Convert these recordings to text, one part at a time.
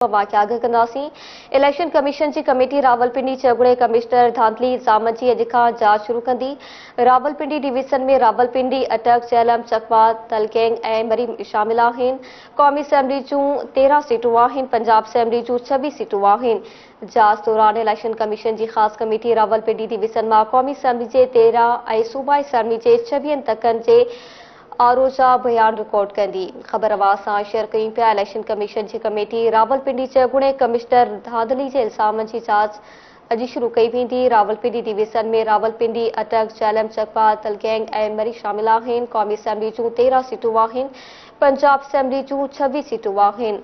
वाक़िया कंदासीं। Election commission की committee Rawalpindi चगुड़े commissioner धांधली इल्ज़ामनि जी अॼु खां जांच शुरू कंदी। रावलपिंडी डिवीज़न में रावलपिंडी, अटक, चेलम, चकवा, तलगैंग ऐं मरी शामिल आहिनि। क़ौमी असैम्बली जूं 13 सीटूं आहिनि। पंजाब असैम्बली जूं 26 सीटूं आहिनि। जांच दौरान इलेक्शन कमीशन की ख़ास कमेटी रावलपिंडी डिवीज़न में क़ौमी असैम्बली के 13 ऐं सूबाई असैम्बली के 26 तकनि के आरोजा बयान रिकॉर्ड कंदी। ख़बर आवाज़ सां शेयर कयूं पिया। इलेक्शन कमीशन की कमेटी रावलपिंडी चगुणे कमिश्नर धांधली के इल्ज़ामनि की जांच अॼु शुरू कई वेंदी। रावलपिंडी डिवीज़न में रावलपिंडी, अटक, चेलम, चकवा, तलगैंग ऐं मरी शामिल आहिनि। क़ौमी असैम्बली जूं 13 सीटूं आहिनि। पंजाब असैम्बली जूं 26 सीटूं आहिनि।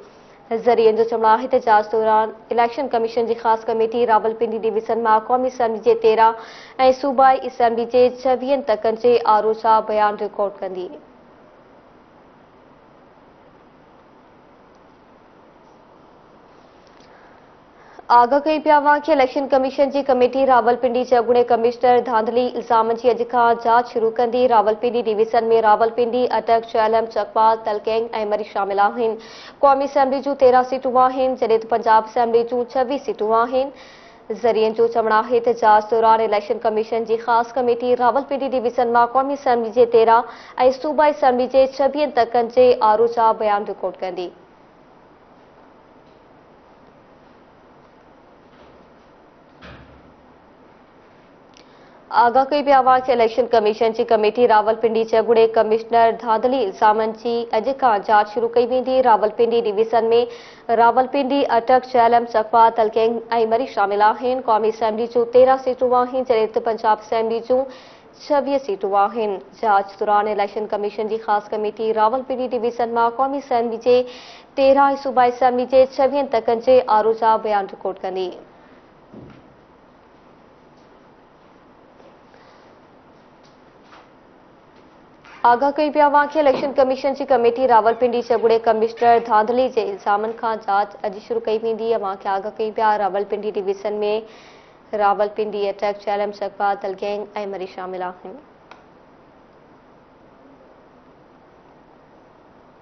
ज़रियनि जो चवणु आहे त जांच दौरान इलेक्शन कमीशन की ख़ास कमेटी रावलपिंडी डिवीज़न में क़ौमी असैम्बली के 13 ऐं सूबाई असैम्बली के 26 तकनि के आरोजा बयान रिकॉर्ड कंदी। आगाह कई पिया कि इलेक्शन कमीशन की कमेटी रावलपिंडी चगुणे कमिश्नर धांधली इल्ज़ामनि की अॼु खां जांच शुरू कंदी। रावलपिंडी डिवीज़न में रावलपिंडी, अटक, चेलम, चकवा, तलगैंग ऐं मरी शामिल आहिनि। क़ौमी असैम्बली जूं 13 सीटूं आहिनि, जॾहिं त पंजाब असैम्बली जूं 26 सीटूं आहिनि। ज़रियनि जो चवणु आहे त जांच दौरान इलेक्शन कमीशन की ख़ास कमेटी रावलपिंडी डिवीज़न में क़ौमी असैम्बली के 13 ऐं सूबाई असैम्बली के 26 तकनि के आरोजा बयान रिकॉर्ड कंदी। आगाह कई पिया कि इलेक्शन कमीशन की कमेटी रावलपिंडी चगुड़े कमिश्नर धांधली इल्ज़ामनि की अॼु खां जांच शुरू कई वेंदी। रावलपिंडी डिवीज़न में रावलपिंडी, अटक, चेलम, चकवा, तलगैंग ऐं मरी शामिल आहिनि। क़ौमी असैम्बली जूं 13 सीटूं आहिनि, जॾहिं त पंजाब असैम्बली जूं 26 सीटूं आहिनि। जांच दौरान इलेक्शन कमीशन की ख़ास कमेटी रावलपिंडी डिवीज़न में क़ौमी असैम्बली के 13 ऐं सूबाई असैम्बली के 26 तकनि के आरोजा बयान रिकॉर्ड कंदी। आगाह कई पिया कि इलेक्शन कमीशन की कमेटी रावलपिंडी चगुड़े कमिश्नर धांधली के इल्ज़ामनि का जांच अॼु शुरू कई वेंदी। आगाह कई पिया रावलपिंडी डिवीज़न में रावलपिंडी, अटक, चेलम, चकवा, तलगैंग ऐं मरी शामिल आहिनि।